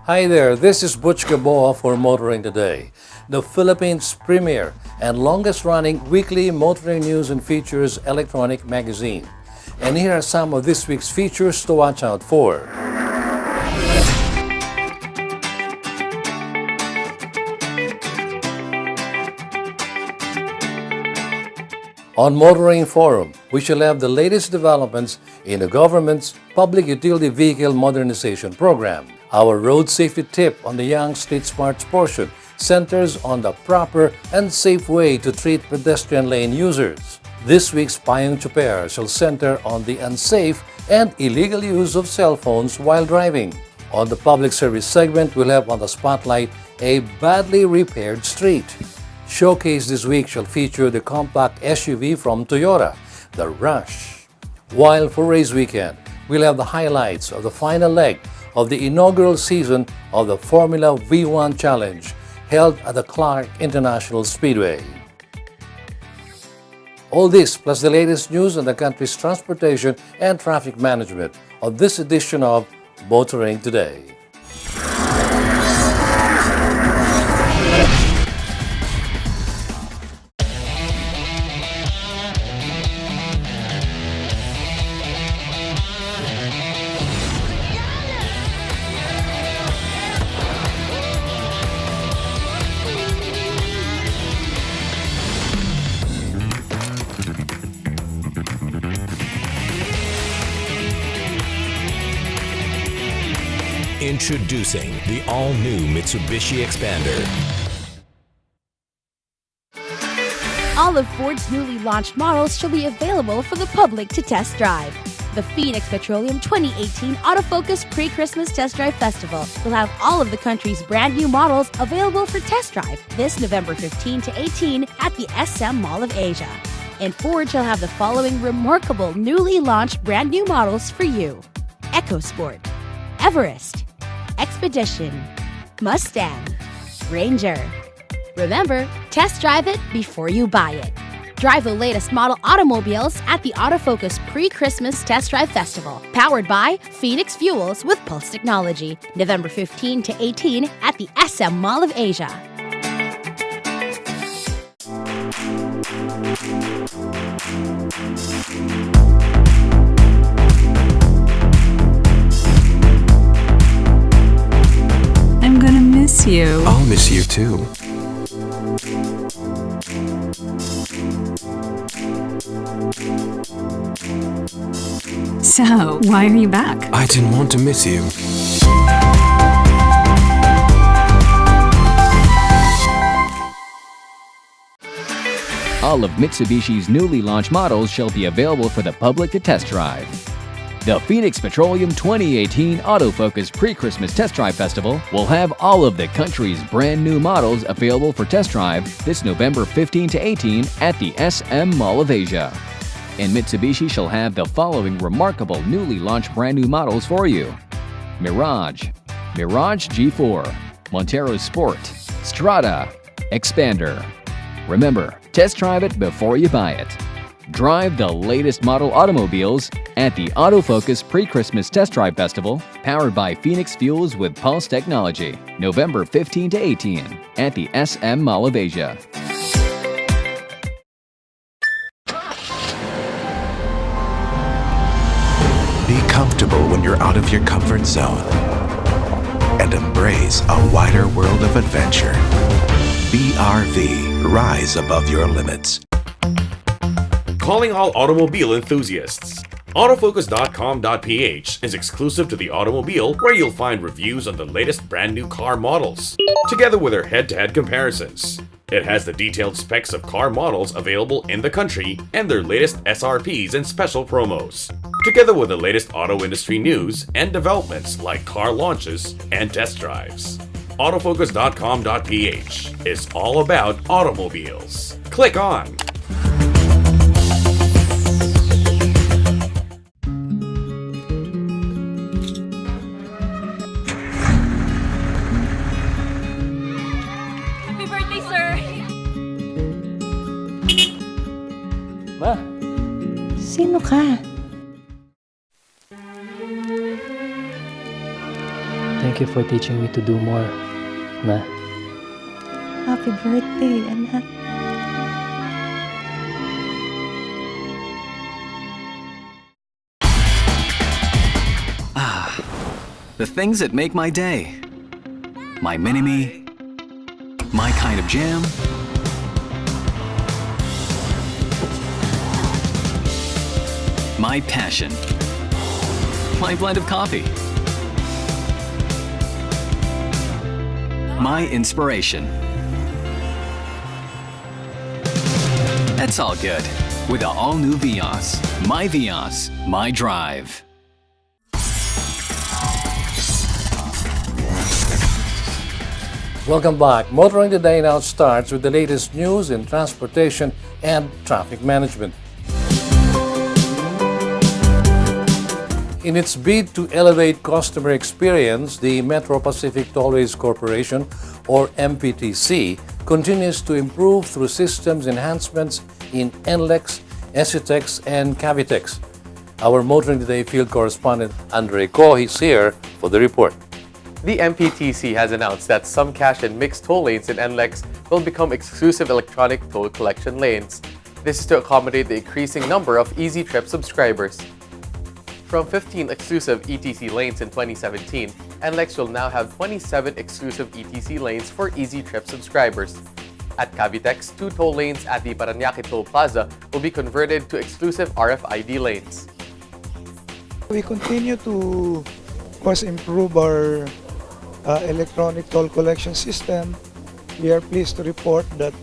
Hi there, this is Butch Gaboa for Motoring Today, the Philippines' premier and longest-running weekly motoring news and features electronic magazine. And here are some of this week's features to watch out for. On Motoring Forum, we shall have the latest developments in the government's Public Utility Vehicle Modernization Program. Our road safety tip on the Young Street Smarts portion centers on the proper and safe way to treat pedestrian lane users. This week's Payong Chuper shall center on the unsafe and illegal use of cell phones while driving. On the public service segment, we'll have on the spotlight a badly repaired street. Showcase this week shall feature the compact SUV from Toyota, the Rush. While for race weekend, we'll have the highlights of the final leg of the inaugural season of the Formula V1 Challenge held at the Clark International Speedway. All this plus the latest news on the country's transportation and traffic management on this edition of Motoring Today. Introducing the all-new Mitsubishi Xpander. All of Ford's newly launched models shall be available for the public to test drive. The Phoenix Petroleum 2018 Autofocus Pre-Christmas Test Drive Festival will have all of the country's brand new models available for test drive this November 15 to 18 at the SM Mall of Asia. And Ford shall have the following remarkable newly launched brand new models for you: EcoSport, Everest, Expedition, Mustang, Ranger. Remember, test drive it before you buy it. Drive the latest model automobiles at the Autofocus Pre-Christmas Test Drive Festival, powered by Phoenix Fuels with Pulse Technology, November 15 to 18 at the SM Mall of Asia. I'm gonna miss you. I'll miss you too. So, why are you back? I didn't want to miss you. All of Mitsubishi's newly launched models shall be available for the public to test drive. The Phoenix Petroleum 2018 Autofocus Pre-Christmas Test Drive Festival will have all of the country's brand new models available for test drive this November 15 to 18 at the SM Mall of Asia. And Mitsubishi shall have the following remarkable newly launched brand new models for you: Mirage, Mirage G4, Montero Sport, Strada, Xpander. Remember, test drive it before you buy it. Drive the latest model automobiles at the Autofocus Pre-Christmas Test Drive Festival, powered by Phoenix Fuels with Pulse Technology, November 15 to 18 at the SM Mall of Asia. Be comfortable when you're out of your comfort zone and embrace a wider world of adventure. BRV, rise above your limits. Calling all automobile enthusiasts. Autofocus.com.ph is exclusive to the automobile, where you'll find reviews on the latest brand new car models, together with their head-to-head comparisons. It has the detailed specs of car models available in the country and their latest SRPs and special promos, together with the latest auto industry news and developments like car launches and test drives. Autofocus.com.ph is all about automobiles. Click on. Happy birthday, sir! Ma, sino ka? Thank you for teaching me to do more, Ma. Happy birthday, anak. The things that make my day. My mini-me. My kind of jam. My passion. My blend of coffee. My inspiration. That's all good with the all-new Vios. My Vios, my drive. Welcome back. Motoring Today now starts with the latest news in transportation and traffic management. In its bid to elevate customer experience, the Metro Pacific Tollways Corporation, or MPTC, continues to improve through systems enhancements in NLEX, SCTEX, and Cavitex. Our Motoring Today field correspondent Andre Ko is here for the report. The MPTC has announced that some cash and mixed toll lanes in NLEX will become exclusive electronic toll collection lanes. This is to accommodate the increasing number of Easy Trip subscribers. From 15 exclusive ETC lanes in 2017, NLEX will now have 27 exclusive ETC lanes for Easy Trip subscribers. At Cavitex, 2 toll lanes at the Parañaque Toll Plaza will be converted to exclusive RFID lanes. We continue to, of course, improve our electronic toll collection system. We are pleased to report that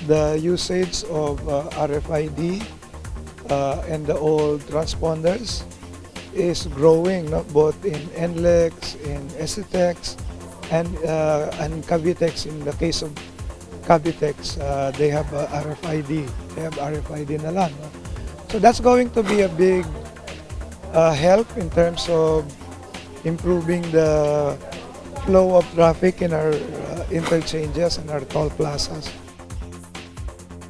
the usage of RFID and the old transponders is growing, both in NLEX, in SCTEX, and Cavitex. In the case of Cavitex, they have RFID. They have RFID na lang. No? So that's going to be a big help in terms of improving the flow of traffic in our interchanges and our toll plazas.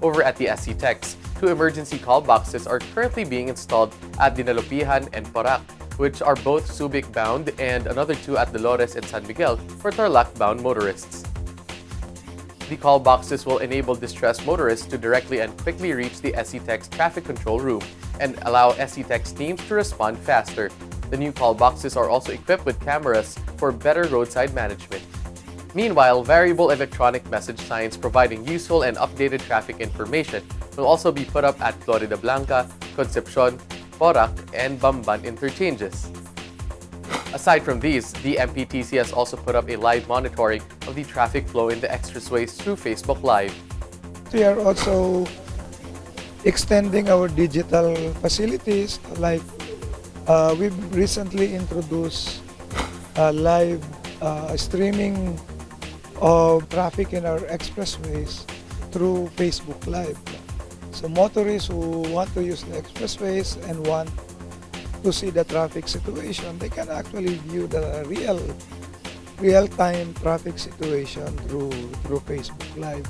Over at the SCTEX, 2 emergency call boxes are currently being installed at Dinalupihan and Porac, which are both Subic bound, and another 2 at Dolores and San Miguel for Tarlac bound motorists. The call boxes will enable distressed motorists to directly and quickly reach the SCTEX traffic control room and allow SCTEX teams to respond faster. The new call boxes are also equipped with cameras for better roadside management. Meanwhile, variable electronic message signs providing useful and updated traffic information will also be put up at Florida Blanca, Concepcion, Porac, and Bamban interchanges. Aside from these, the MPTC has also put up a live monitoring of the traffic flow in the expressways through Facebook Live. We are also extending our digital facilities, like we've recently introduced live streaming of traffic in our expressways through Facebook Live. So motorists who want to use the expressways and want to see the traffic situation, they can actually view the real-time traffic situation through Facebook Live.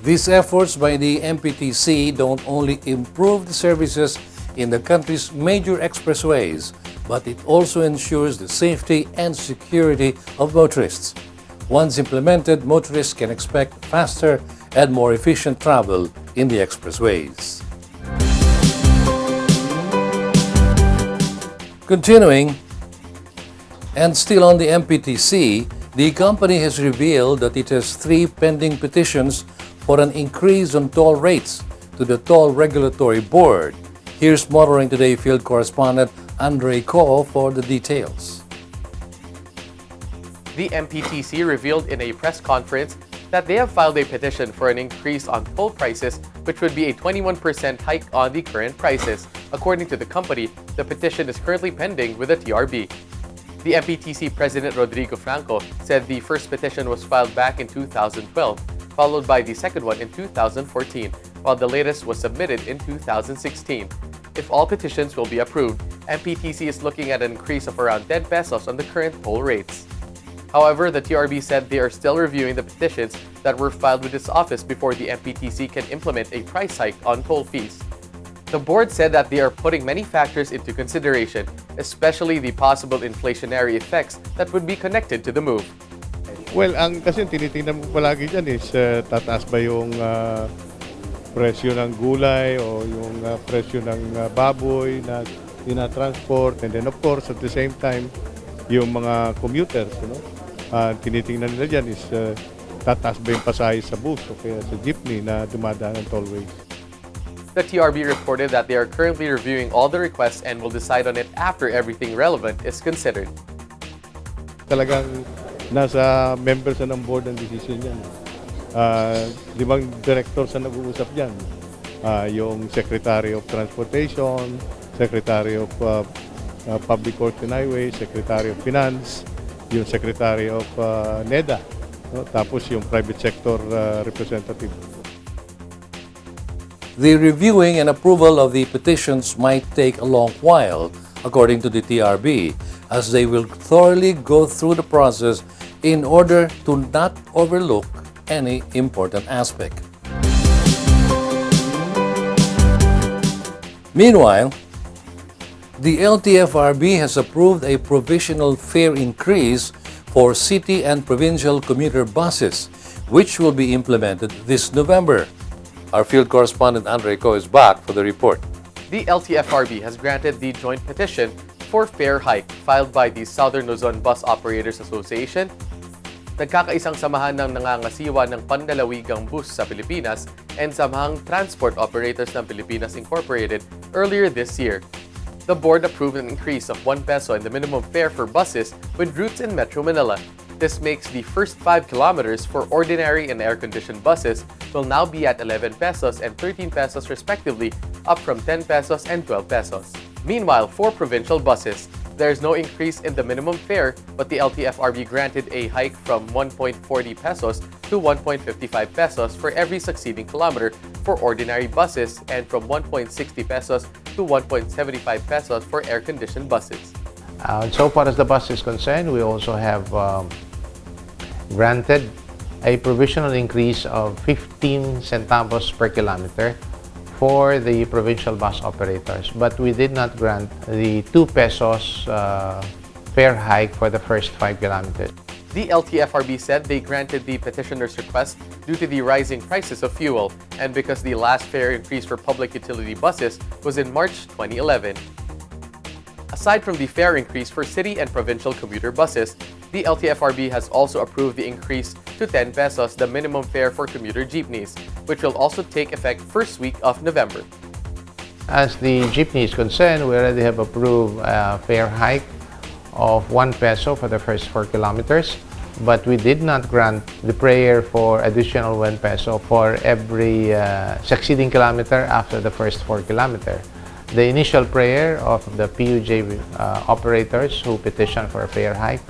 These efforts by the MPTC don't only improve the services in the country's major expressways, but it also ensures the safety and security of motorists. Once implemented, motorists can expect faster and more efficient travel in the expressways. Continuing, and still on the MPTC, the company has revealed that it has 3 pending petitions for an increase on toll rates to the Toll Regulatory Board. Here's Motoring Today field correspondent Andre Ko for the details. The MPTC revealed in a press conference that they have filed a petition for an increase on toll prices, which would be a 21% hike on the current prices. According to the company, the petition is currently pending with the TRB. The MPTC President Rodrigo Franco said the first petition was filed back in 2012, followed by the second one in 2014, while the latest was submitted in 2016. If all petitions will be approved, MPTC is looking at an increase of around 10 pesos on the current toll rates. However, the TRB said they are still reviewing the petitions that were filed with its office before the MPTC can implement a price hike on toll fees. The board said that they are putting many factors into consideration, especially the possible inflationary effects that would be connected to the move. Well, kasi tinitingnan mo palagi dyan is tataas ba yung presyo ng gulay o yung presyo ng baboy na transport, and then of course at the same time yung mga commuters, tinitingnan nila dyan is tataas ba yung pasahe sa bus o kaya sa jeepney na dumadaan ng tollways. The TRB reported that they are currently reviewing all the requests and will decide on it after everything relevant is considered. Talagang nasa members na ng board ang decision yan. 5 directors na nag-uusap dyan. Yung Secretary of Transportation, Secretary of Public Works and Highways, Secretary of Finance, yung Secretary of NEDA, tapos yung private sector representative. The reviewing and approval of the petitions might take a long while, according to the TRB, as they will thoroughly go through the process in order to not overlook any important aspect. Meanwhile, the LTFRB has approved a provisional fare increase for city and provincial commuter buses, which will be implemented this November. Our field correspondent Andre Co is back for the report. The LTFRB has granted the joint petition for fare hike filed by the Southern Luzon Bus Operators Association, nagkakaisang samahan ng nangangasiwa ng panlalawigang bus sa Pilipinas, and samahang Transport Operators ng Pilipinas Incorporated earlier this year. The board approved an increase of 1 peso in the minimum fare for buses with routes in Metro Manila. This makes the first 5 kilometers for ordinary and air-conditioned buses will now be at 11 pesos and 13 pesos respectively, up from 10 pesos and 12 pesos. Meanwhile, for provincial buses, there is no increase in the minimum fare, but the LTFRB granted a hike from 1.40 pesos to 1.55 pesos for every succeeding kilometer for ordinary buses and from 1.60 pesos to 1.75 pesos for air-conditioned buses. So far as the bus is concerned, we also have granted a provisional increase of 15 centavos per kilometer for the provincial bus operators, but we did not grant the 2 pesos fare hike for the first 5 kilometers. The LTFRB said they granted the petitioner's request due to the rising prices of fuel and because the last fare increase for public utility buses was in March 2011. Aside from the fare increase for city and provincial commuter buses, the LTFRB has also approved the increase to 10 pesos, the minimum fare for commuter jeepneys, which will also take effect first week of November. As the jeepney is concerned, we already have approved a fare hike of 1 peso for the first 4 kilometers, but we did not grant the prayer for additional 1 peso for every succeeding kilometer after the first 4 kilometers. The initial prayer of the PUJ operators who petitioned for a fare hike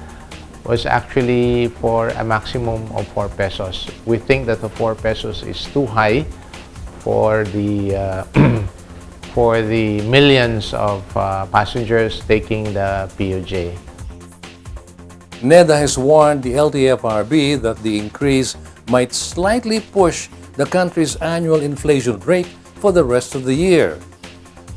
was actually for a maximum of 4 pesos. We think that the 4 pesos is too high for the for the millions of passengers taking the PUJ. NEDA has warned the LTFRB that the increase might slightly push the country's annual inflation rate for the rest of the year.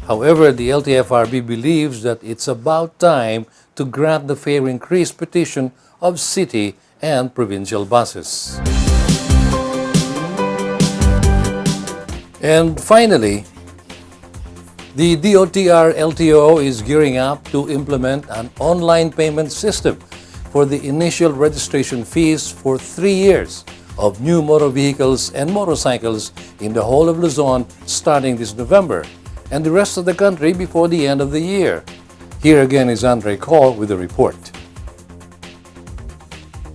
However, the LTFRB believes that it's about time to grant the fare increase petition of city and provincial buses. And finally, the DOTR LTO is gearing up to implement an online payment system for the initial registration fees for 3 years of new motor vehicles and motorcycles in the whole of Luzon starting this November, and the rest of the country before the end of the year. Here again is Andre Cole with the report.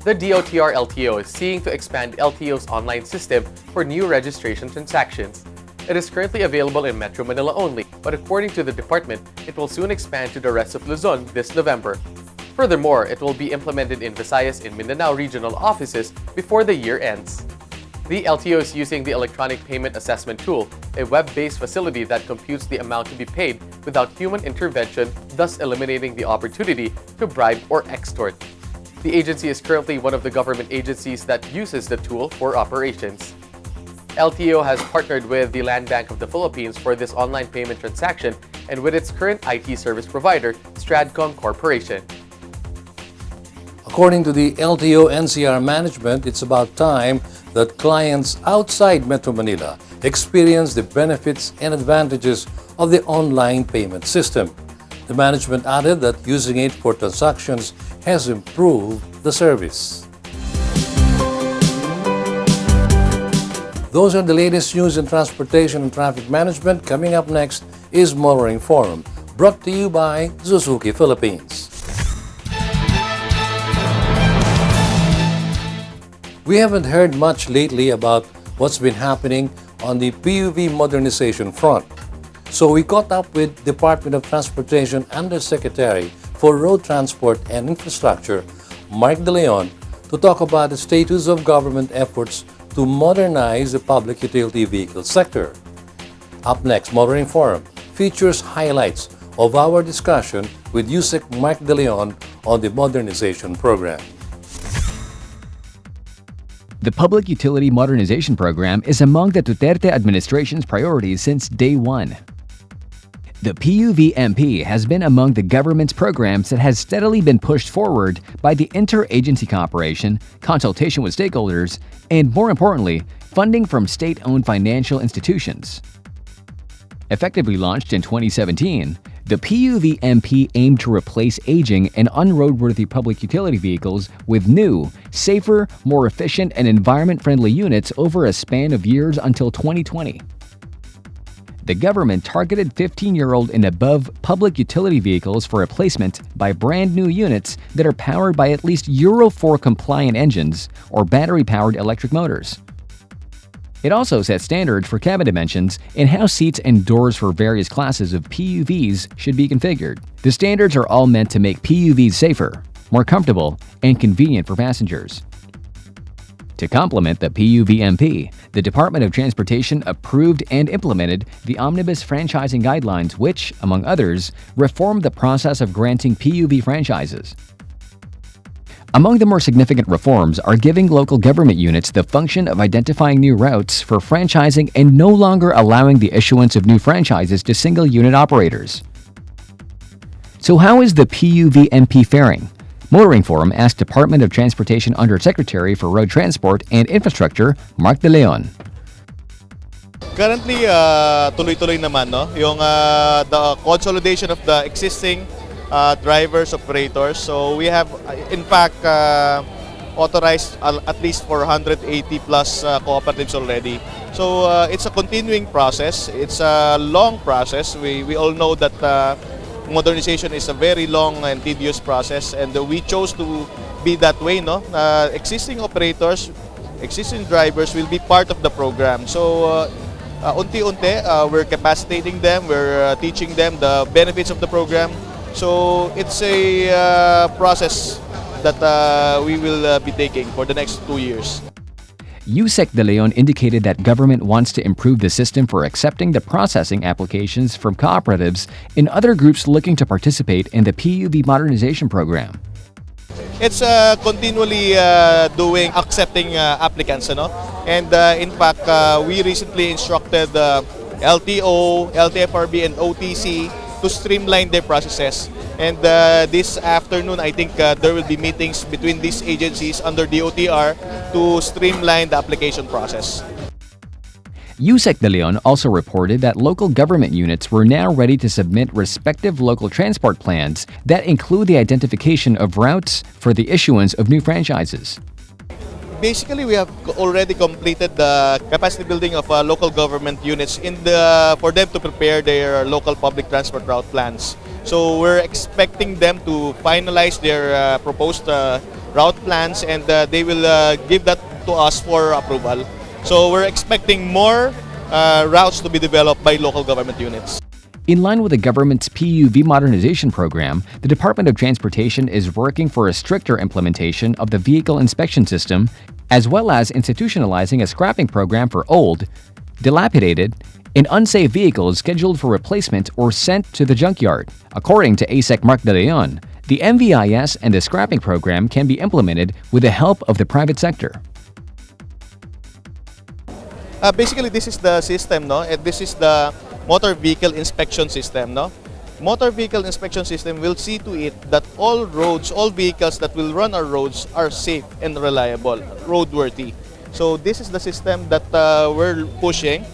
The DOTR LTO is seeking to expand LTO's online system for new registration transactions. It is currently available in Metro Manila only, but according to the department, it will soon expand to the rest of Luzon this November. Furthermore, it will be implemented in Visayas and Mindanao regional offices before the year ends. The LTO is using the electronic payment assessment tool, a web-based facility that computes the amount to be paid without human intervention, thus eliminating the opportunity to bribe or extort. The agency is currently one of the government agencies that uses the tool for operations. LTO has partnered with the Land Bank of the Philippines for this online payment transaction and with its current IT service provider, Stratcom Corporation. According to the LTO NCR management, it's about time that clients outside Metro Manila experience the benefits and advantages of the online payment system. The management added that using it for transactions has improved the service. Those are the latest news in transportation and traffic management. Coming up next is Motoring Forum, brought to you by Suzuki Philippines. We haven't heard much lately about what's been happening on the PUV modernization front. So we caught up with Department of Transportation Undersecretary for Road Transport and Infrastructure, Mark De Leon, to talk about the status of government efforts to modernize the public utility vehicle sector. Up next, Motoring Forum features highlights of our discussion with USEC Mark De Leon on the modernization program. The Public Utility Modernization Program is among the Duterte administration's priorities since day one. The PUVMP has been among the government's programs that has steadily been pushed forward by the interagency cooperation, consultation with stakeholders, and more importantly, funding from state-owned financial institutions. Effectively launched in 2017, the PUVMP aimed to replace aging and unroadworthy public utility vehicles with new, safer, more efficient, and environment-friendly units over a span of years until 2020. The government targeted 15-year-old and above public utility vehicles for replacement by brand new units that are powered by at least Euro 4 compliant engines or battery-powered electric motors. It also set standards for cabin dimensions and how seats and doors for various classes of PUVs should be configured. The standards are all meant to make PUVs safer, more comfortable, and convenient for passengers. To complement the PUVMP, the Department of Transportation approved and implemented the Omnibus Franchising Guidelines which, among others, reformed the process of granting PUV franchises. Among the more significant reforms are giving local government units the function of identifying new routes for franchising and no longer allowing the issuance of new franchises to single-unit operators. So how is the PUVMP faring? Motoring Forum asked Department of Transportation Undersecretary for Road Transport and Infrastructure, Mark De Leon. Currently, tuloy-tuloy naman, no? Yung the consolidation of the existing drivers, operators. So we have, in fact, authorized at least 480 plus cooperatives already. So it's a continuing process. It's a long process. We all know that modernization is a very long and tedious process, and we chose to be that way, no? Existing operators, existing drivers will be part of the program. So unti-unti, we're capacitating them, we're teaching them the benefits of the program. So it's a process that we will be taking for the next 2 years. USEC De Leon indicated that government wants to improve the system for accepting the processing applications from cooperatives and other groups looking to participate in the PUV modernization program. It's continually accepting applicants, you know? And in fact, we recently instructed LTO, LTFRB, and OTC to streamline their processes. And this afternoon, I think there will be meetings between these agencies under the OTR to streamline the application process. USEC De Leon also reported that local government units were now ready to submit respective local transport plans that include the identification of routes for the issuance of new franchises. Basically, we have already completed the capacity building of local government units for them to prepare their local public transport route plans. So we're expecting them to finalize their proposed route plans, and they will give that to us for approval. So we're expecting more routes to be developed by local government units. In line with the government's PUV modernization program, the Department of Transportation is working for a stricter implementation of the vehicle inspection system, as well as institutionalizing a scrapping program for old, dilapidated, and unsafe vehicles scheduled for replacement or sent to the junkyard. According to ASEC Mark De Leon, the MVIS and the scrapping program can be implemented with the help of the private sector. Basically, this is the system, no? And this is the motor vehicle inspection system, no? Motor vehicle inspection system will see to it that all roads, all vehicles that will run our roads are safe and reliable, roadworthy. So this is the system that we're pushing.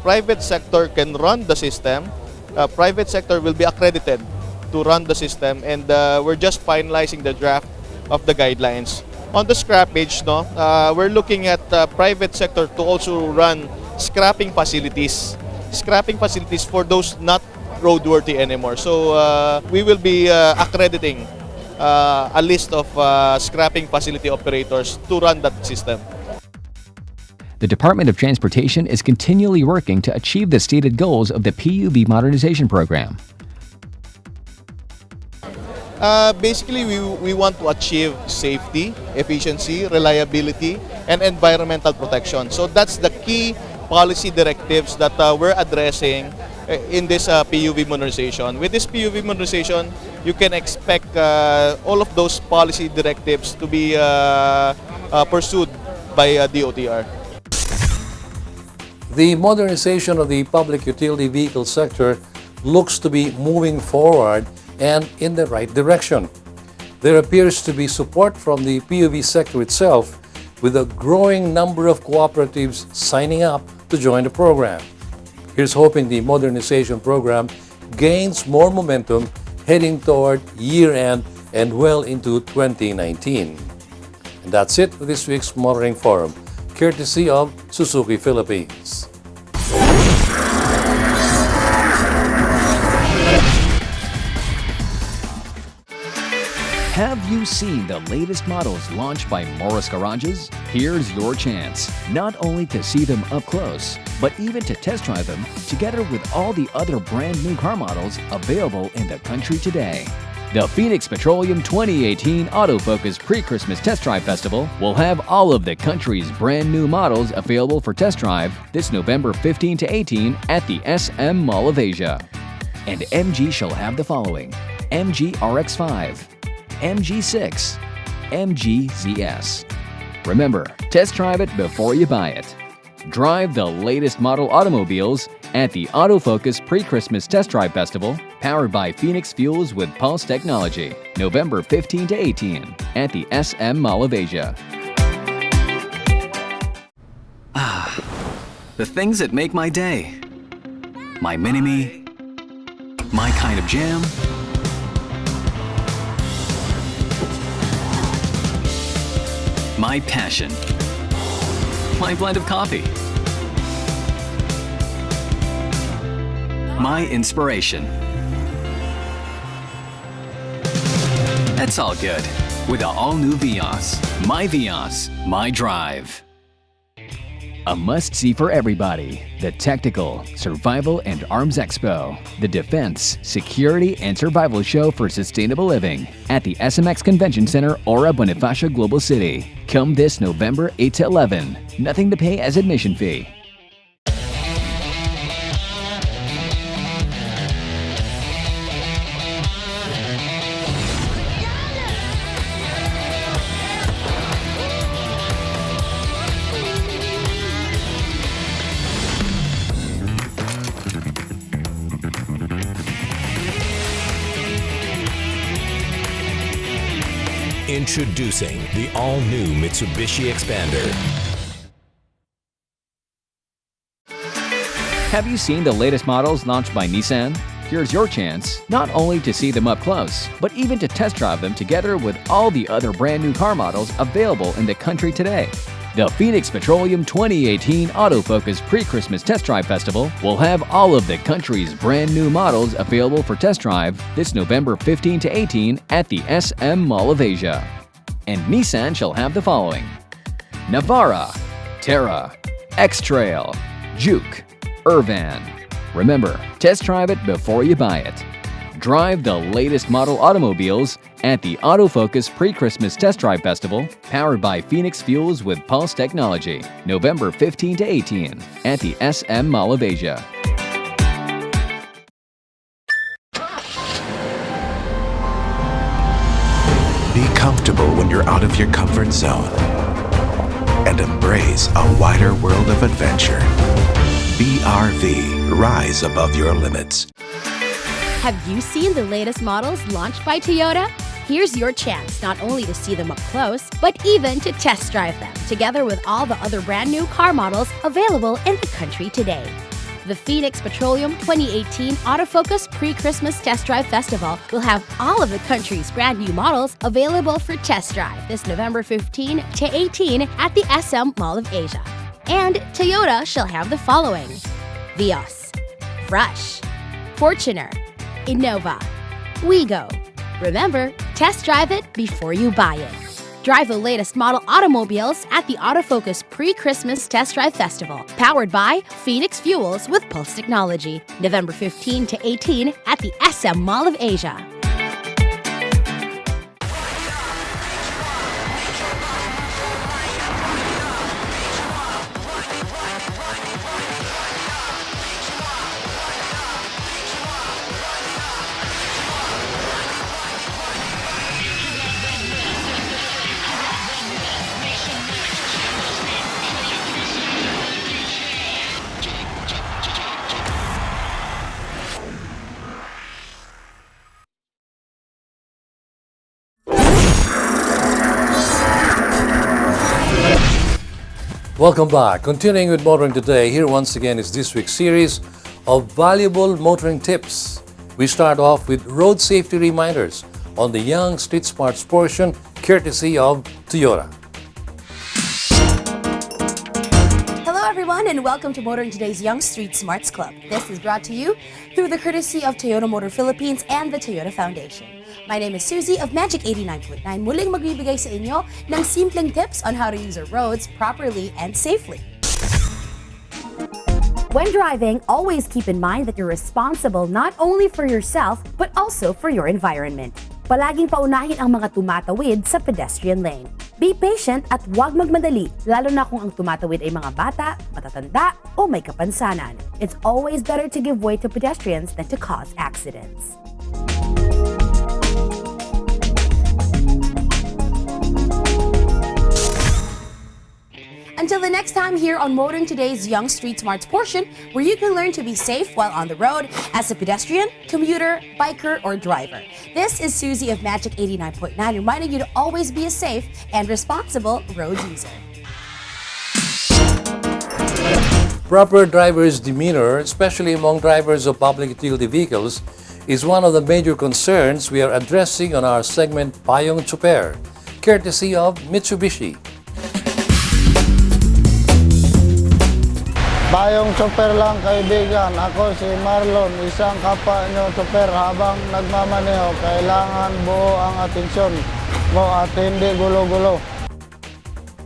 Private sector can run the system. Private sector will be accredited to run the system, and we're just finalizing the draft of the guidelines. On the scrappage, no, we're looking at private sector to also run scrapping facilities for those not roadworthy anymore. So we will be accrediting a list of scrapping facility operators to run that system. The Department of Transportation is continually working to achieve the stated goals of the PUV modernization program. Basically, we want to achieve safety, efficiency, reliability, and environmental protection. So that's the key policy directives that we're addressing in this PUV modernization. With this PUV modernization, you can expect all of those policy directives to be pursued by DOTR. The modernization of the public utility vehicle sector looks to be moving forward and in the right direction. There appears to be support from the PUV sector itself, with a growing number of cooperatives signing up to join the program. Here's hoping the modernization program gains more momentum heading toward year-end and well into 2019. And that's it for this week's Motoring Forum, courtesy of Suzuki Philippines. Have you seen the latest models launched by Morris Garages? Here's your chance, not only to see them up close, but even to test drive them together with all the other brand new car models available in the country today. The Phoenix Petroleum 2018 Autofocus Pre-Christmas Test Drive Festival will have all of the country's brand new models available for test drive this November 15 to 18 at the SM Mall of Asia. And MG shall have the following: MG RX-5, MG6, MG ZS. Remember, test drive it before you buy it. Drive the latest model automobiles at the Autofocus Pre-Christmas Test Drive Festival, powered by Phoenix Fuels with Pulse Technology, November 15 to 18 at the SM Mall of Asia. Ah, the things that make my day. My mini-me, my kind of jam, my passion, my blend of coffee, my inspiration. That's all good with the all-new Vios. My Vios, my drive. A must-see for everybody, the Technical, Survival and Arms Expo, the Defense, Security and Survival Show for Sustainable Living at the SMX Convention Center, Ora Bonifacio Global City. Come this November 8 to 11. Nothing to pay as admission fee. Introducing the all-new Mitsubishi Expander. Have you seen the latest models launched by Nissan? Here's your chance not only to see them up close, but even to test drive them together with all the other brand new car models available in the country today. The Phoenix Petroleum 2018 Autofocus Pre-Christmas Test Drive Festival will have all of the country's brand new models available for test drive this November 15 to 18 at the SM Mall of Asia. And Nissan shall have the following: Navara, Terra, X-Trail, Juke, Irvan. Remember, test drive it before you buy it. Drive the latest model automobiles at the Autofocus Pre-Christmas Test Drive Festival, powered by Phoenix Fuels with Pulse Technology, November 15 to 18 at the SM Mall of Asia. Be comfortable when you're out of your comfort zone and embrace a wider world of adventure. BRV, rise above your limits. Have you seen the latest models launched by Toyota? Here's your chance not only to see them up close, but even to test drive them, together with all the other brand new car models available in the country today. The Phoenix Petroleum 2018 Autofocus Pre-Christmas Test Drive Festival will have all of the country's brand new models available for test drive this November 15 to 18 at the SM Mall of Asia. And Toyota shall have the following: Vios, Rush, Fortuner, Innova, Wigo. Remember, test drive it before you buy it. Drive the latest model automobiles at the Autofocus Pre-Christmas Test Drive Festival, powered by Phoenix Fuels with Pulse Technology, November 15 to 18 at the SM Mall of Asia. Welcome back. Continuing with Motoring Today, here once again is this week's series of valuable motoring tips. We start off with road safety reminders on the Young Street Smarts portion, courtesy of Toyota. Hello everyone and welcome to Motoring Today's Young Street Smarts Club. This is brought to you through the courtesy of Toyota Motor Philippines and the Toyota Foundation. My name is Susie of Magic 89.9. Muling magbibigay sa inyo ng simpleng tips on how to use our roads properly and safely. When driving, always keep in mind that you're responsible not only for yourself, but also for your environment. Palaging paunahin ang mga tumatawid sa pedestrian lane. Be patient at huwag magmadali, lalo na kung ang tumatawid ay mga bata, matatanda, o may kapansanan. It's always better to give way to pedestrians than to cause accidents. Until the next time here on Motoring Today's Young Street Smarts portion, where you can learn to be safe while on the road as a pedestrian, commuter, biker, or driver. This is Susie of Magic 89.9 reminding you to always be a safe and responsible road user. Proper driver's demeanor, especially among drivers of public utility vehicles, is one of the major concerns we are addressing on our segment Payong Tsoper, courtesy of Mitsubishi. Payong tsoper lang kaibigan, ako si Marlon, isang kapwa nyo tsoper. Habang nagmamaneho, kailangan buo ang atensyon mo at hindi gulo-gulo.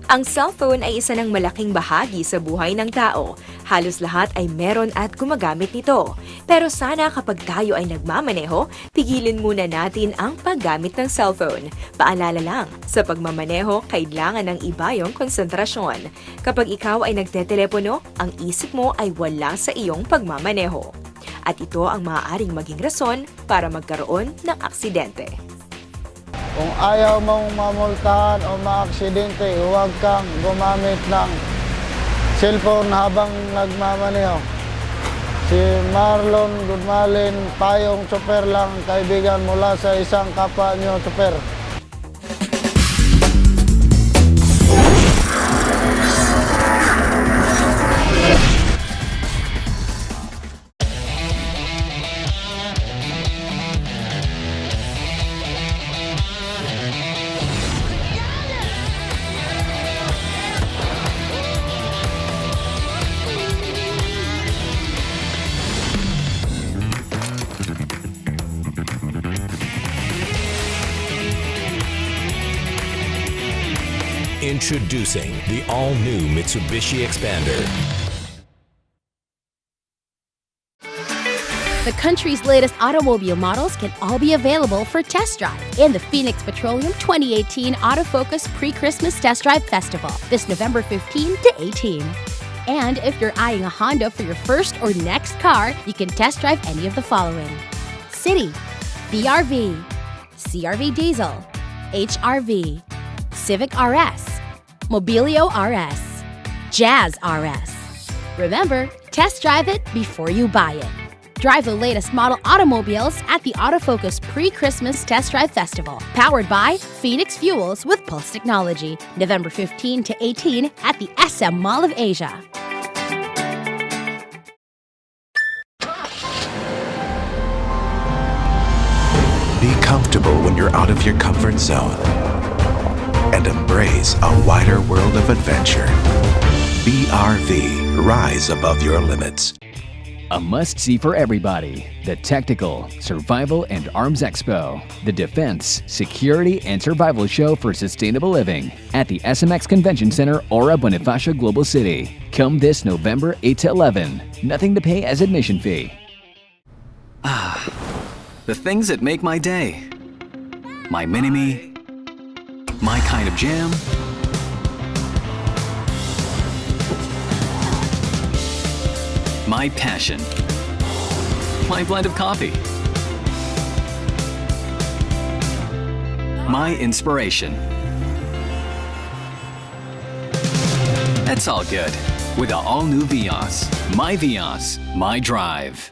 Ang cellphone ay isa ng malaking bahagi sa buhay ng tao. Halos lahat ay meron at gumagamit nito. Pero sana kapag tayo ay nagmamaneho, pigilin muna natin ang paggamit ng cellphone. Paalala lang, sa pagmamaneho, kailangan ng iba yung konsentrasyon. Kapag ikaw ay nagtetelepono, ang isip mo ay wala sa iyong pagmamaneho. At ito ang maaaring maging rason para magkaroon ng aksidente. Kung ayaw mong mamultahan o maaksidente, huwag kang gumamit ng cellphone habang nagmamaneho. Si Marlon Gudmalin, Payong Tsoper lang kaibigan mula sa isang kapwa nyo tsoper. Introducing the all-new Mitsubishi Expander. The country's latest automobile models can all be available for test drive in the Phoenix Petroleum 2018 Autofocus Pre-Christmas Test Drive Festival this November 15 to 18. And if you're eyeing a Honda for your first or next car, you can test drive any of the following: City, BRV, CRV Diesel, HRV, Civic RS, Mobilio RS, Jazz RS. Remember, test drive it before you buy it. Drive the latest model automobiles at the Autofocus Pre-Christmas Test Drive Festival, powered by Phoenix Fuels with Pulse Technology, November 15 to 18 at the SM Mall of Asia. Be comfortable when you're out of your comfort zone and embrace a wider world of adventure. BRV, rise above your limits. A must-see for everybody, the Technical, Survival and Arms Expo, the Defense, Security and Survival Show for Sustainable Living at the SMX Convention Center, Ora Bonifacio Global City. Come this November 8 to 11. Nothing to pay as admission fee. The things that make my day. My mini-me, my kind of jam, my passion, my blend of coffee, my inspiration. That's all good with the all-new Vios. My Vios, my drive.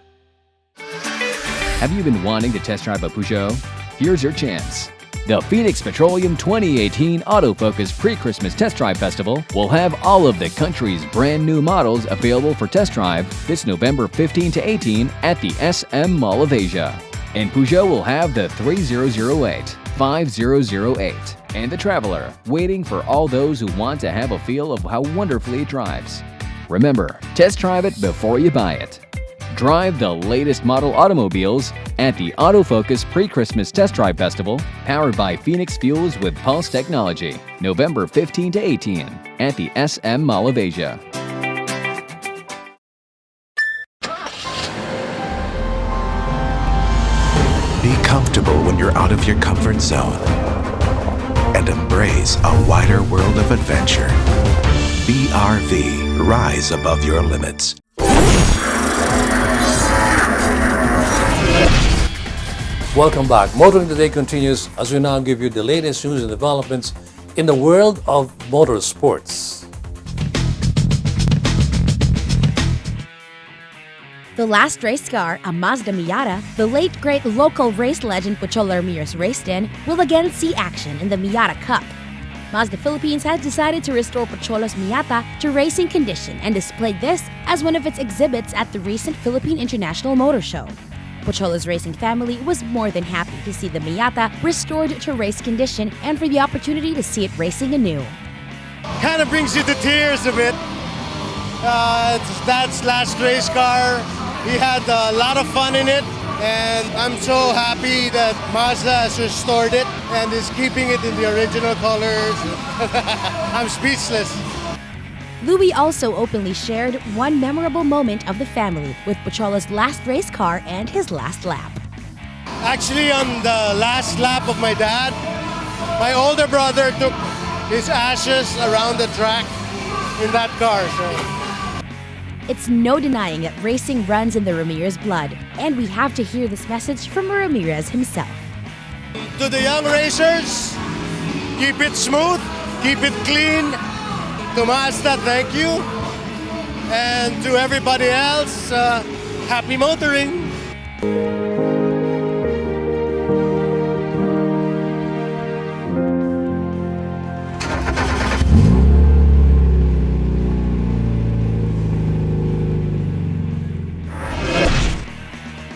Have you been wanting to test drive a Peugeot? Here's your chance. The Phoenix Petroleum 2018 Autofocus Pre-Christmas Test Drive Festival will have all of the country's brand new models available for test drive this November 15 to 18 at the SM Mall of Asia. And Peugeot will have the 3008, 5008, and the Traveler, waiting for all those who want to have a feel of how wonderfully it drives. Remember, test drive it before you buy it. Drive the latest model automobiles at the Autofocus Pre-Christmas Test Drive Festival, powered by Phoenix Fuels with Pulse Technology, November 15 to 18 at the SM Mall of Asia. Be comfortable when you're out of your comfort zone and embrace a wider world of adventure. BRV, rise above your limits. Welcome back. Motoring Today continues as we now give you the latest news and developments in the world of motorsports. The last race car, a Mazda Miata, the late great local race legend Pocholo Ramirez raced in, will again see action in the Miata Cup. Mazda Philippines has decided to restore Pocholo's Miata to racing condition and displayed this as one of its exhibits at the recent Philippine International Motor Show. Pocholo's racing family was more than happy to see the Miata restored to race condition and for the opportunity to see it racing anew. Kind of brings you to tears a bit. It's Dad's last race car. He had a lot of fun in it, and I'm so happy that Mazda has restored it and is keeping it in the original colors. I'm speechless. Louis also openly shared one memorable moment of the family with Pocholo's last race car and his last lap. Actually, on the last lap of my dad, my older brother took his ashes around the track in that car. So It's no denying that racing runs in the Ramirez blood, and we have to hear this message from Ramirez himself. to the young racers, keep it smooth, keep it clean. To Mazda, thank you. And to everybody else, happy motoring.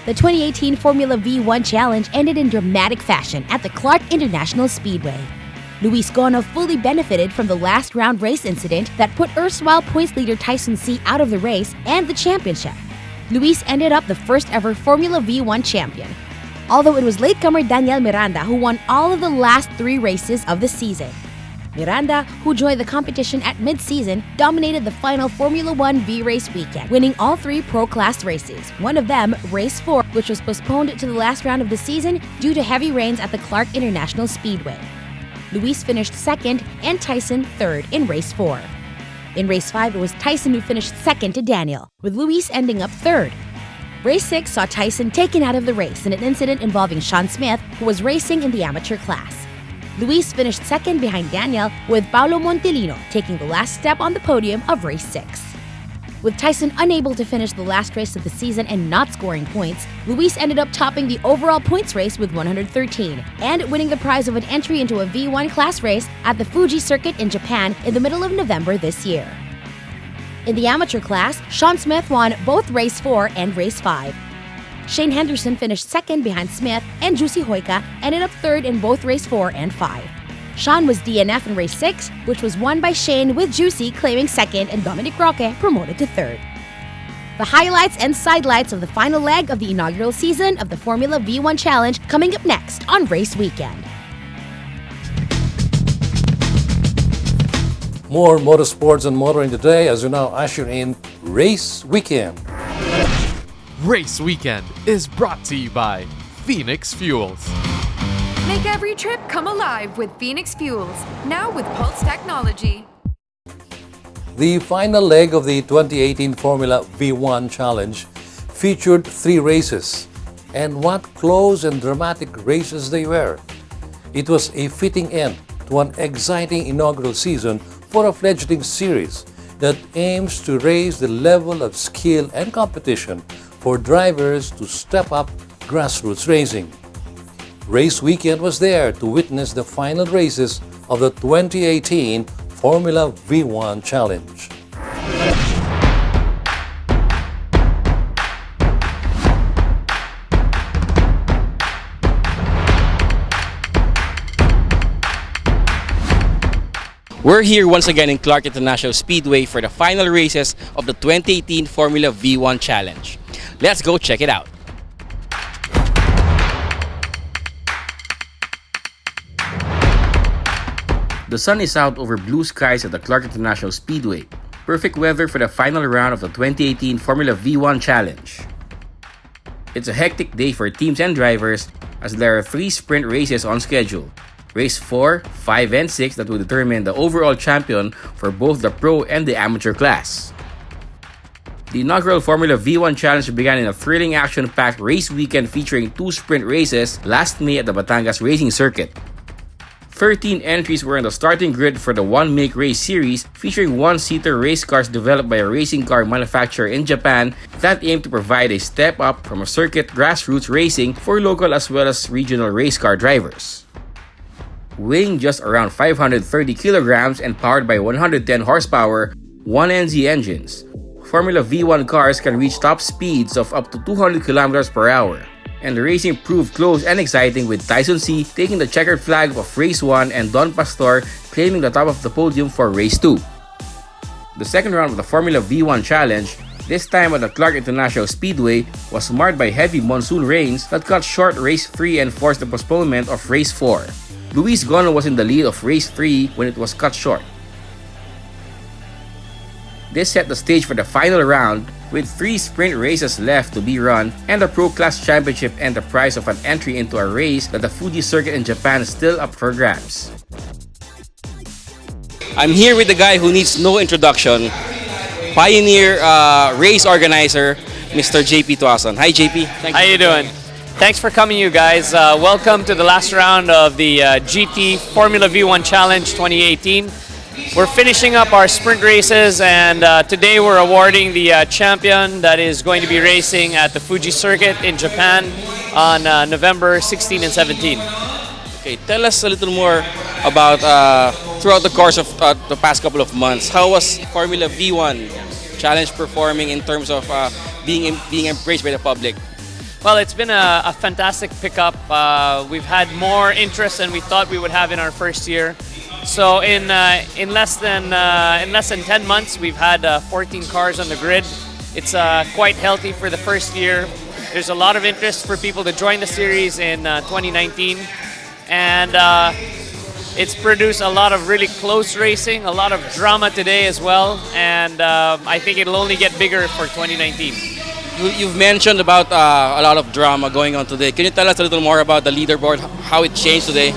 The 2018 Formula V1 Challenge ended in dramatic fashion at the Clark International Speedway. Luis Gono fully benefited from the last round race incident that put erstwhile points leader Tyson C out of the race and the championship. Luis ended up the first ever Formula V1 champion, although it was latecomer Daniel Miranda who won all of the last 3 races of the season. Miranda, who joined the competition at mid-season, dominated the final Formula One V-Race weekend, winning all 3 Pro Class races. One of them, Race 4, which was postponed to the last round of the season due to heavy rains at the Clark International Speedway. Luis finished second and Tyson third in Race 4. In Race 5, it was Tyson who finished second to Daniel, with Luis ending up third. Race 6 saw Tyson taken out of the race in an incident involving Sean Smith, who was racing in the amateur class. Luis finished second behind Daniel, with Paulo Montelino taking the last step on the podium of Race 6. With Tyson unable to finish the last race of the season and not scoring points, Luis ended up topping the overall points race with 113 and winning the prize of an entry into a V1 class race at the Fuji circuit in Japan in the middle of November this year. In the amateur class, Sean Smith won both Race 4 and Race 5. Shane Henderson finished second behind Smith, and Juicy Hoyka ended up third in both Race 4 and 5. Sean was DNF in Race 6, which was won by Shane, with Juicy claiming second and Dominic Roque promoted to third. The highlights and sidelights of the final leg of the inaugural season of the Formula V1 Challenge coming up next on Race Weekend. More motorsports and motoring today as we now usher in Race Weekend. Race Weekend is brought to you by Phoenix Fuels. Make every trip come alive with Phoenix Fuels, now with Pulse technology. The final leg of the 2018 Formula V1 Challenge featured 3 races, and what close and dramatic races they were. It was a fitting end to an exciting inaugural season for a fledgling series that aims to raise the level of skill and competition for drivers to step up grassroots racing. Race Weekend was there to witness the final races of the 2018 Formula V1 Challenge. We're here once again in Clark International Speedway for the final races of the 2018 Formula V1 Challenge. Let's go check it out. The sun is out over blue skies at the Clark International Speedway. Perfect weather for the final round of the 2018 Formula V1 Challenge. It's a hectic day for teams and drivers as there are 3 sprint races on schedule. Race 4, 5, and 6 that will determine the overall champion for both the pro and the amateur class. The inaugural Formula V1 Challenge began in a thrilling action-packed race weekend featuring 2 sprint races last May at the Batangas Racing Circuit. 13 entries were on the starting grid for the one-make race series featuring one-seater race cars developed by a racing car manufacturer in Japan that aim to provide a step up from a circuit grassroots racing for local as well as regional race car drivers. Weighing just around 530 kilograms and powered by 110 horsepower, 1NZ engines, Formula V1 cars can reach top speeds of up to 200 kilometers per hour. And the racing proved close and exciting with Tyson C taking the checkered flag of Race 1 and Don Pastor claiming the top of the podium for Race 2. The second round of the Formula V1 Challenge, this time at the Clark International Speedway, was marred by heavy monsoon rains that cut short Race 3 and forced the postponement of Race 4. Luis Gono was in the lead of Race 3 when it was cut short. This set the stage for the final round with 3 sprint races left to be run and the Pro Class Championship and the prize of an entry into a race that the Fuji circuit in Japan is still up for grabs. I'm here with the guy who needs no introduction, pioneer race organizer, Mr. JP Tuason. Hi JP. Thank you. How you doing? Thanks for coming, you guys. Welcome to the last round of the GT Formula V1 Challenge 2018. We're finishing up our sprint races, and today we're awarding the champion that is going to be racing at the Fuji circuit in Japan on November 16 and 17. Okay, tell us a little more about throughout the course of the past couple of months. How was Formula V1 Challenge performing in terms of being embraced by the public? Well, it's been a fantastic pickup. We've had more interest than we thought we would have in our first year. So in less than 10 months, we've had 14 cars on the grid. It's quite healthy for the first year. There's a lot of interest for people to join the series in 2019, and It's produced a lot of really close racing, a lot of drama today as well, and I think it'll only get bigger for 2019. You've mentioned about a lot of drama going on today. Can you tell us a little more about the leaderboard, how it changed today?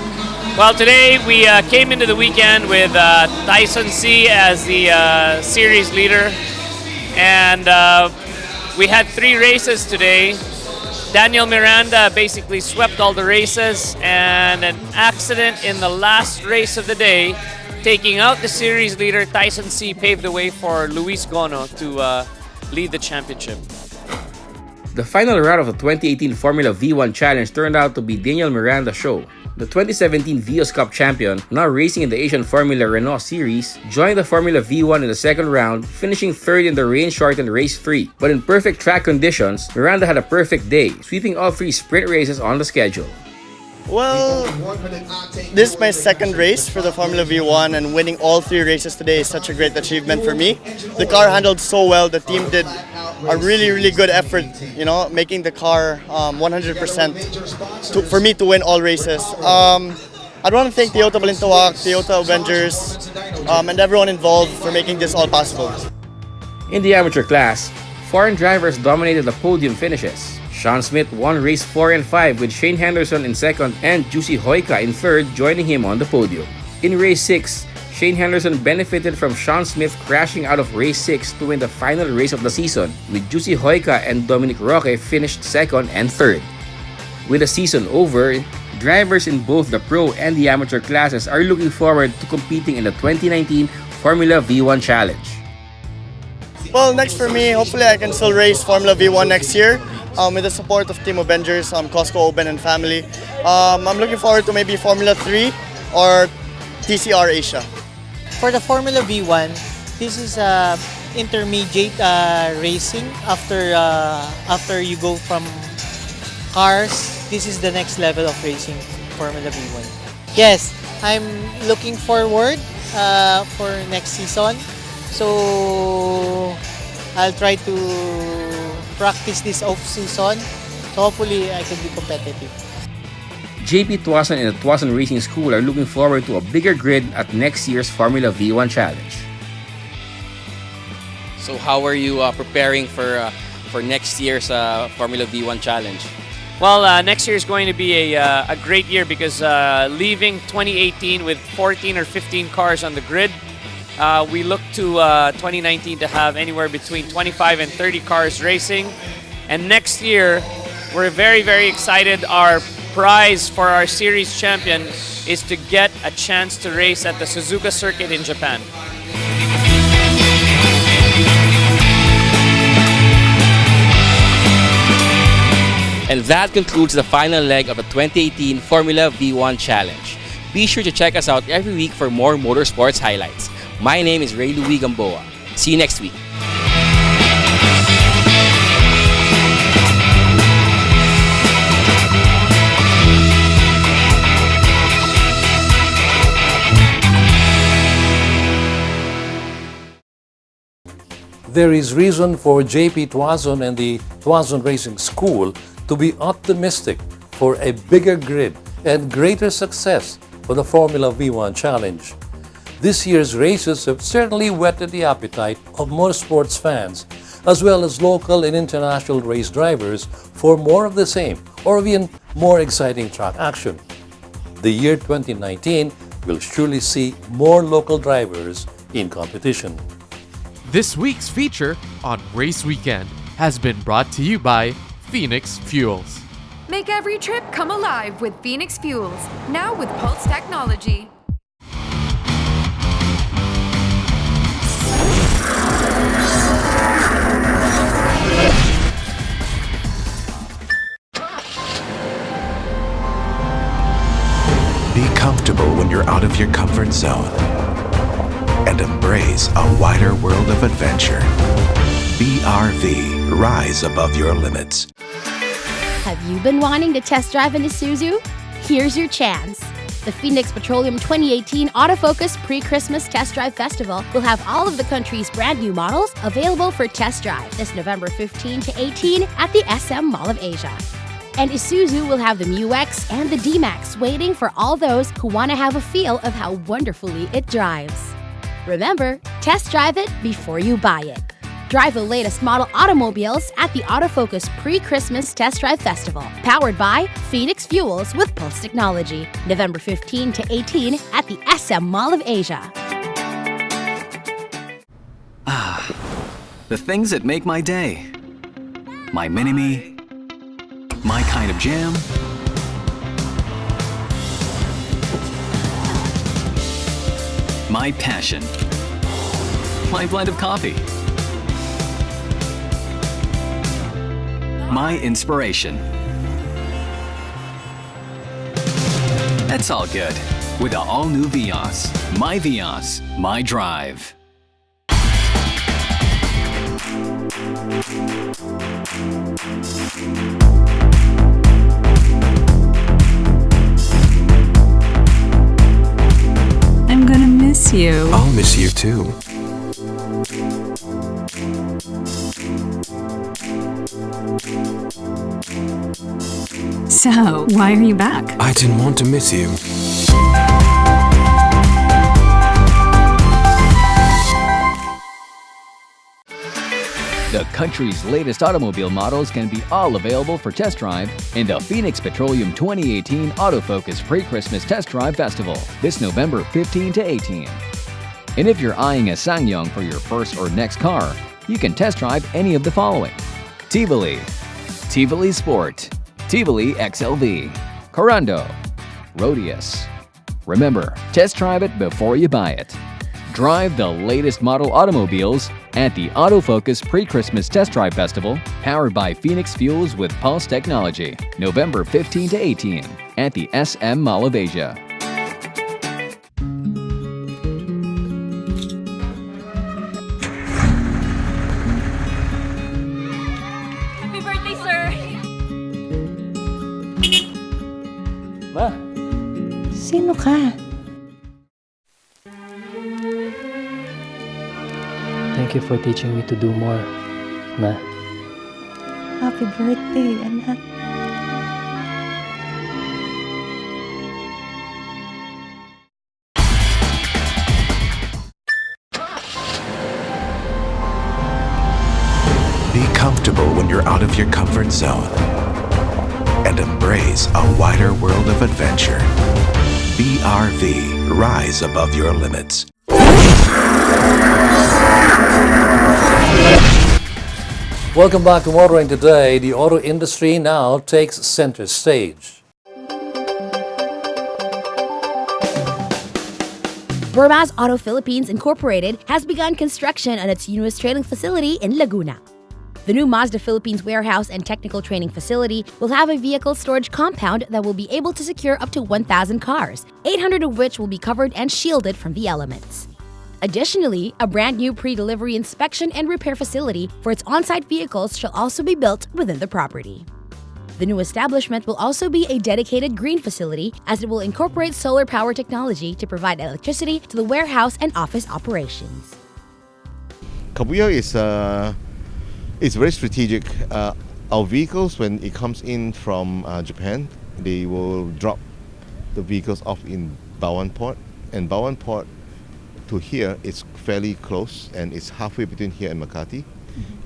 Well, today we came into the weekend with Tyson C as the series leader, and we had 3 races today. Daniel Miranda basically swept all the races, and an accident in the last race of the day, taking out the series leader Tyson C, paved the way for Luis Gono to lead the championship. The final round of the 2018 Formula V1 Challenge turned out to be Daniel Miranda's show. The 2017 Vios Cup champion, now racing in the Asian Formula Renault Series, joined the Formula V1 in the second round, finishing third in the rain-shortened Race 3. But in perfect track conditions, Miranda had a perfect day, sweeping all 3 sprint races on the schedule. Well, this is my second race for the Formula V1, and winning all 3 races today is such a great achievement for me. The car handled so well, the team did a really good effort, making the car 100% for me to win all races. I'd want to thank Toyota Balintawak, Toyota Avengers, and everyone involved for making this all possible. In the amateur class, foreign drivers dominated the podium finishes. Sean Smith won race 4 and 5 with Shane Henderson in second and Jussi Hoika in third, joining him on the podium. In race 6, Shane Henderson benefited from Sean Smith crashing out of race 6 to win the final race of the season, with Jussi Hoika and Dominic Roque finished second and third. With the season over, drivers in both the pro and the amateur classes are looking forward to competing in the 2019 Formula V1 Challenge. Well, next for me, hopefully I can still race Formula V1 next year. With the support of Team Avengers, Costco, Oben, and family. I'm looking forward to maybe Formula 3 or TCR Asia. For the Formula V1, this is intermediate racing. After you go from cars, this is the next level of racing, Formula V1. Yes, I'm looking forward for next season. So I'll try to practice this off-season, so hopefully I can be competitive. JP Tuason and the Tuason Racing School are looking forward to a bigger grid at next year's Formula V1 Challenge. So how are you preparing for next year's Formula V1 Challenge? Well, next year is going to be a great year because leaving 2018 with 14 or 15 cars on the grid, we look to 2019 to have anywhere between 25 and 30 cars racing. And next year, we're very excited. Our prize for our series champion is to get a chance to race at the Suzuka circuit in Japan. And that concludes the final leg of the 2018 Formula V1 Challenge. Be sure to check us out every week for more motorsports highlights. My name is Ray Louis Gamboa. See you next week. There is reason for JP Tuason and the Tuason Racing School to be optimistic for a bigger grid and greater success for the Formula V1 Challenge. This year's races have certainly whetted the appetite of motorsports fans, as well as local and international race drivers, for more of the same or even more exciting track action. The year 2019 will surely see more local drivers in competition. This week's feature on Race Weekend has been brought to you by Phoenix Fuels. Make every trip come alive with Phoenix Fuels, now with Pulse technology. Be comfortable when you're out of your comfort zone and embrace a wider world of adventure. BRV, rise above your limits. Have you been wanting to test drive an Isuzu? Here's your chance. The Phoenix Petroleum 2018 Autofocus Pre-Christmas Test Drive Festival will have all of the country's brand new models available for test drive this November 15 to 18 at the SM Mall of Asia. And Isuzu will have the MU-X and the D-Max waiting for all those who want to have a feel of how wonderfully it drives. Remember, test drive it before you buy it. Drive the latest model automobiles at the Autofocus Pre-Christmas Test Drive Festival, powered by Phoenix Fuels with Pulse Technology, November 15 to 18 at the SM Mall of Asia. The things that make my day. My mini-me, my kind of jam, my passion, my blend of coffee, my inspiration. That's all good with the all-new Vios. My Vios, my drive. I'm gonna miss you. I'll miss you too. So, why are you back? I didn't want to miss you. The country's latest automobile models can be all available for test drive in the Phoenix Petroleum 2018 Autofocus Pre-Christmas Test Drive Festival this November 15 to 18. And if you're eyeing a Sangyong for your first or next car, you can test drive any of the following: Tivoli, Tivoli Sport, Tivoli XLV, Corando, Rodius. Remember, test drive it before you buy it. Drive the latest model automobiles at the Autofocus Pre-Christmas Test Drive Festival, powered by Phoenix Fuels with Pulse Technology, November 15 to 18 at the SM Mall of Asia. Happy birthday, sir! Ma, sino ka? Thank you for teaching me to do more, Ma. Happy birthday, anak. Be comfortable when you're out of your comfort zone and embrace a wider world of adventure. BRV, rise above your limits. Welcome back to Motoring Today. The auto industry now takes center stage. Burmaz Auto Philippines Incorporated has begun construction on its newest training facility in Laguna. The new Mazda Philippines warehouse and technical training facility will have a vehicle storage compound that will be able to secure up to 1,000 cars, 800 of which will be covered and shielded from the elements. Additionally, a brand new pre-delivery inspection and repair facility for its on-site vehicles shall also be built within the property. The new establishment will also be a dedicated green facility, as it will incorporate solar power technology to provide electricity to the warehouse and office operations. Kabuya is very strategic. Our vehicles, when it comes in from Japan, they will drop the vehicles off in Bawan Port, and Bawan Port to here is fairly close, and it's halfway between here and Makati,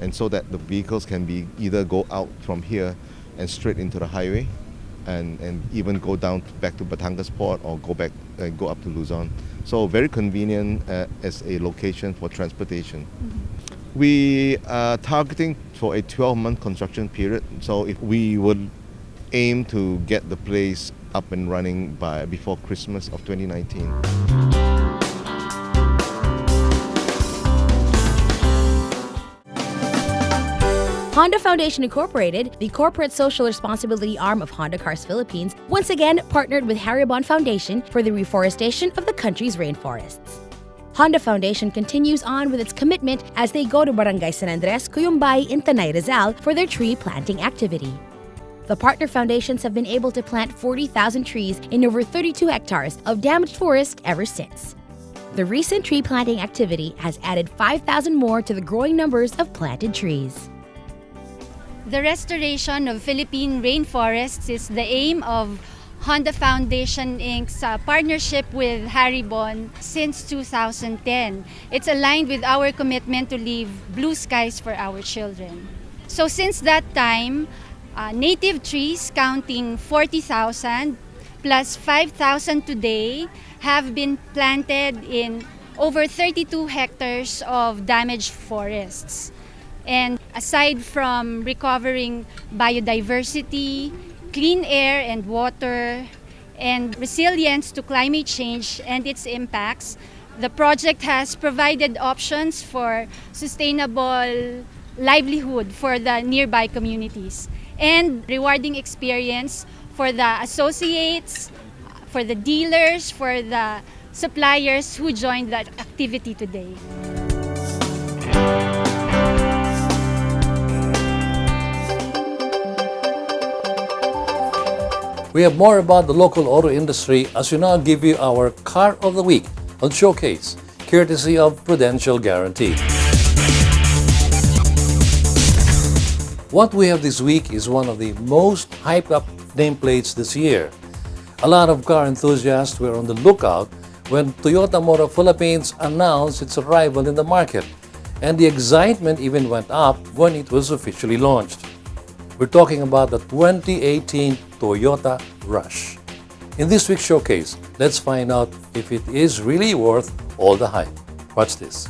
and so that the vehicles can be either go out from here and straight into the highway, and even go down back to Batangas Port or go back go up to Luzon. So very convenient as a location for transportation. We are targeting for a 12-month construction period. So if we would aim to get the place up and running before Christmas of 2019. Honda Foundation Incorporated, the corporate social responsibility arm of Honda Cars Philippines, once again partnered with Haribon Foundation for the reforestation of the country's rainforests. Honda Foundation continues on with its commitment as they go to Barangay San Andres, Cuyumbay in Tanay, Rizal for their tree planting activity. The partner foundations have been able to plant 40,000 trees in over 32 hectares of damaged forest ever since. The recent tree planting activity has added 5,000 more to the growing numbers of planted trees. The restoration of Philippine rainforests is the aim of Honda Foundation Inc.'s partnership with Haribon since 2010. It's aligned with our commitment to leave blue skies for our children. So since that time, native trees counting 40,000 plus 5,000 today have been planted in over 32 hectares of damaged forests. And aside from recovering biodiversity, clean air and water, and resilience to climate change and its impacts, the project has provided options for sustainable livelihood for the nearby communities and rewarding experience for the associates, for the dealers, for the suppliers who joined the activity today. We have more about the local auto industry as we now give you our Car of the Week on Showcase, courtesy of Prudential Guarantee. What we have this week is one of the most hyped up nameplates this year. A lot of car enthusiasts were on the lookout when Toyota Motor Philippines announced its arrival in the market, and the excitement even went up when it was officially launched. We're talking about the 2018 Toyota Rush. In this week's showcase, let's find out if it is really worth all the hype. Watch this.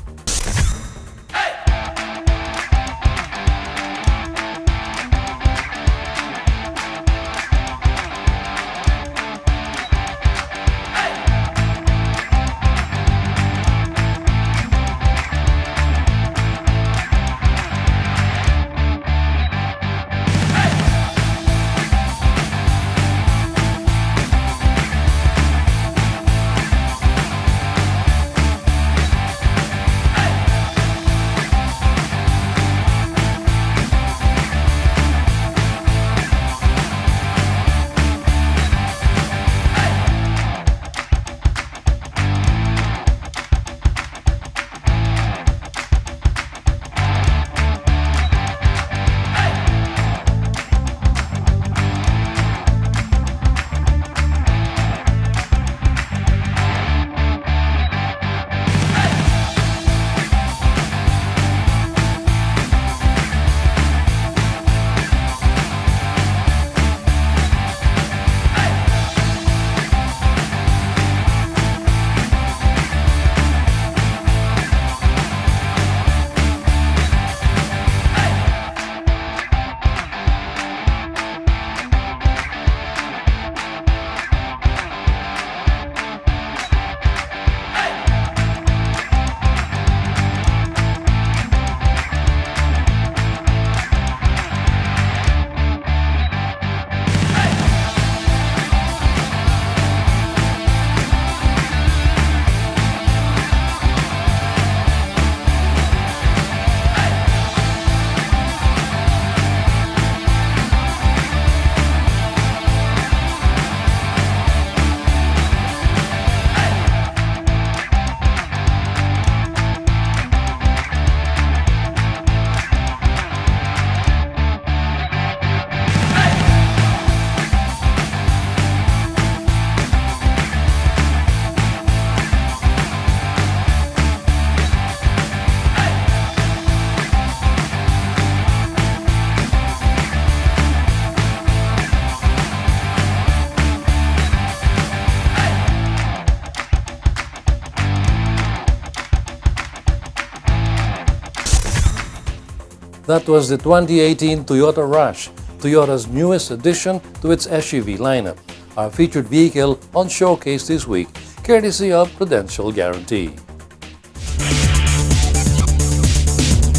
That was the 2018 Toyota Rush, Toyota's newest addition to its SUV lineup. Our featured vehicle on Showcase this week, courtesy of Prudential Guarantee.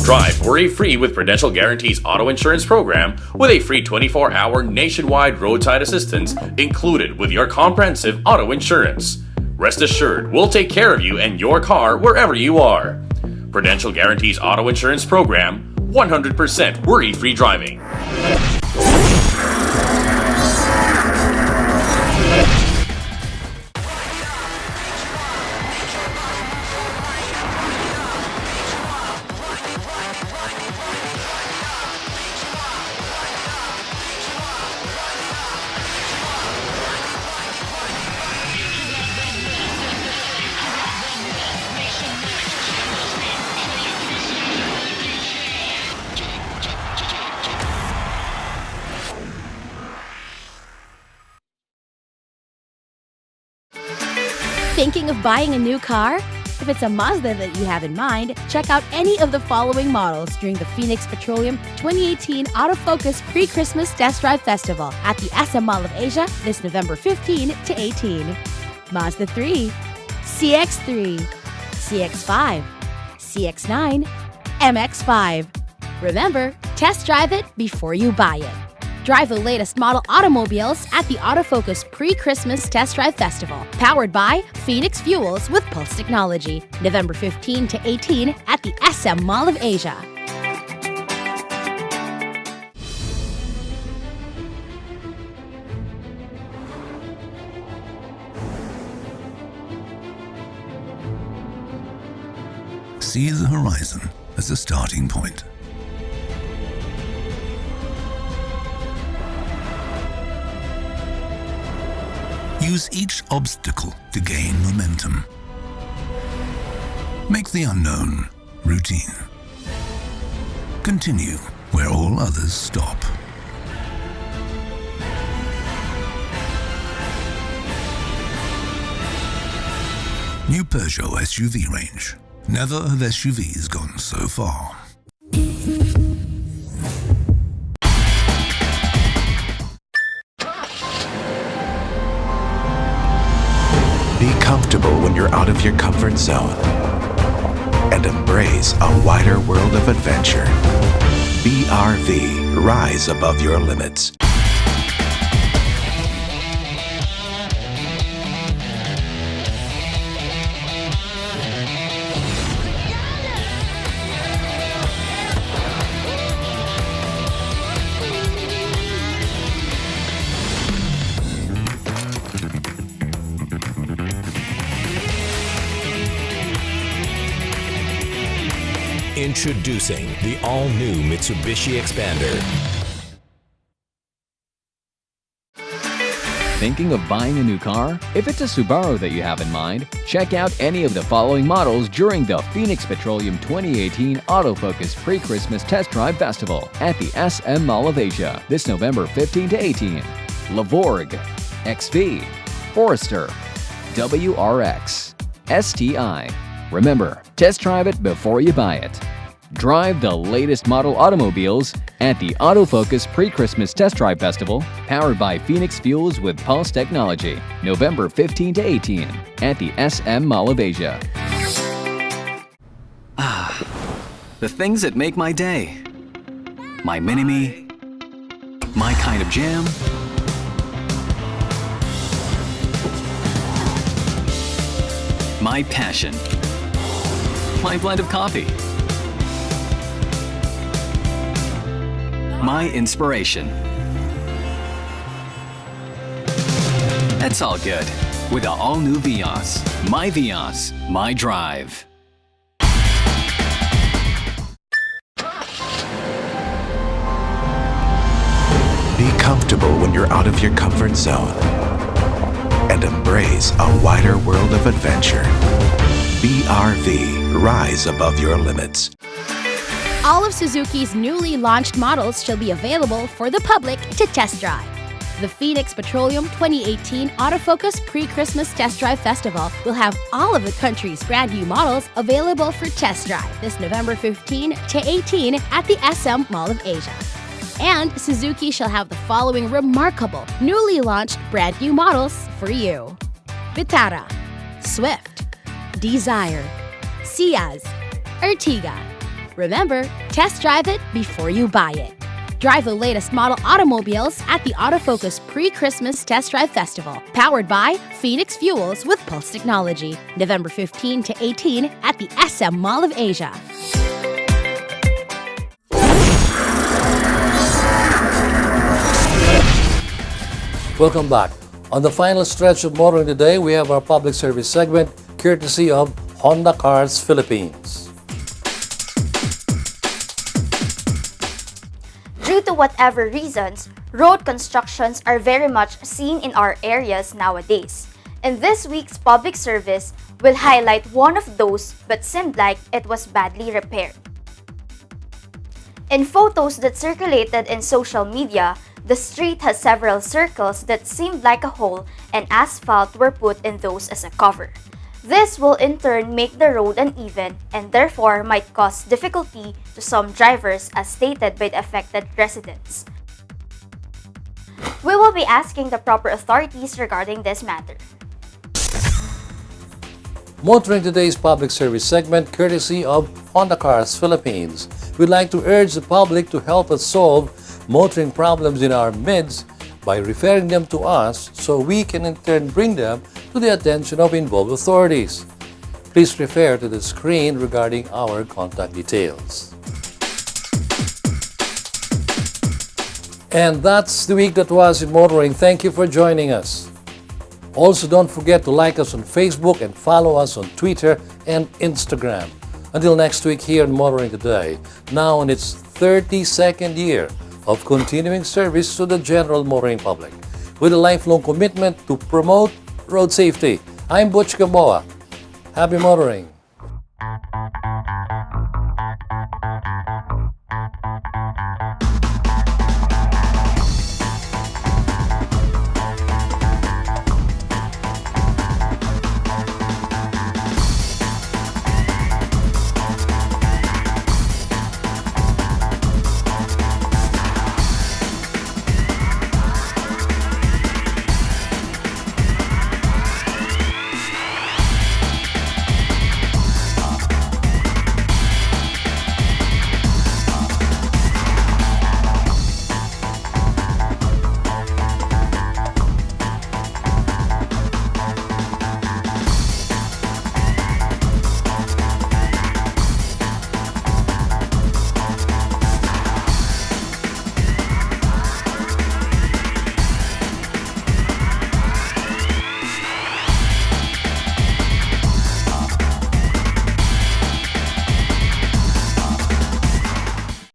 Drive worry-free with Prudential Guarantee's auto insurance program with a free 24-hour nationwide roadside assistance included with your comprehensive auto insurance. Rest assured, we'll take care of you and your car wherever you are. Prudential Guarantee's auto insurance program, 100% worry-free driving. Thinking of buying a new car? If it's a Mazda that you have in mind, check out any of the following models during the Phoenix Petroleum 2018 Autofocus Pre-Christmas Test Drive Festival at the SM Mall of Asia this November 15 to 18. Mazda 3, CX-3, CX-5, CX-9, MX-5. Remember, test drive it before you buy it. Drive the latest model automobiles at the Autofocus Pre-Christmas Test Drive Festival, powered by Phoenix Fuels with Pulse Technology, November 15 to 18 at the SM Mall of Asia. See the horizon as a starting point. Use each obstacle to gain momentum. Make the unknown routine. Continue where all others stop. New Peugeot SUV range. Never have SUVs gone so far. Be comfortable when you're out of your comfort zone and embrace a wider world of adventure. BRV, rise above your limits. Introducing the all-new Mitsubishi Expander. Thinking of buying a new car? If it's a Subaru that you have in mind, check out any of the following models during the Phoenix Petroleum 2018 Autofocus Pre-Christmas Test Drive Festival at the SM Mall of Asia this November 15 to 18. Lavorg, XV, Forester, WRX, STI. Remember, test drive it before you buy it. Drive the latest model automobiles at the Autofocus Pre-Christmas Test Drive Festival, powered by Phoenix Fuels with Pulse Technology, November 15 to 18 at the SM Mall of Asia. The things that make my day. My mini-me, my kind of jam, my passion, my blend of coffee, my inspiration. That's all good with the all-new Vios. My Vios, my drive. Be comfortable when you're out of your comfort zone and embrace a wider world of adventure. BRV, rise above your limits. All of Suzuki's newly launched models shall be available for the public to test drive. The Phoenix Petroleum 2018 Autofocus Pre-Christmas Test Drive Festival will have all of the country's brand new models available for test drive this November 15 to 18 at the SM Mall of Asia. And Suzuki shall have the following remarkable, newly launched brand new models for you. Vitara, Swift, Desire, Ciaz, Ertiga. Remember, test drive it before you buy it. Drive the latest model automobiles at the Autofocus Pre-Christmas Test Drive Festival, powered by Phoenix Fuels with Pulse Technology, November 15 to 18 at the SM Mall of Asia. Welcome back. On the final stretch of motoring today, we have our public service segment, courtesy of Honda Cars Philippines. Due to whatever reasons, road constructions are very much seen in our areas nowadays. And this week's public service will highlight one of those but seemed like it was badly repaired. In photos that circulated in social media, The street has several circles that seemed like a hole, and asphalt were put in those as a cover. This will in turn make the road uneven and therefore might cause difficulty to some drivers as stated by the affected residents. We will be asking the proper authorities regarding this matter. Motoring today's public service segment courtesy of Honda Cars Philippines. We'd like to urge the public to help us solve motoring problems in our midst by referring them to us so we can in turn bring them to the attention of involved authorities. Please refer to the screen regarding our contact details. And that's the week that was in motoring. Thank you for joining us. Also, don't forget to like us on Facebook and follow us on Twitter and Instagram. Until next week here in Motoring Today, now in its 32nd year of continuing service to the general motoring public, with a lifelong commitment to promote road safety. I'm Butch Gamboa. Happy motoring!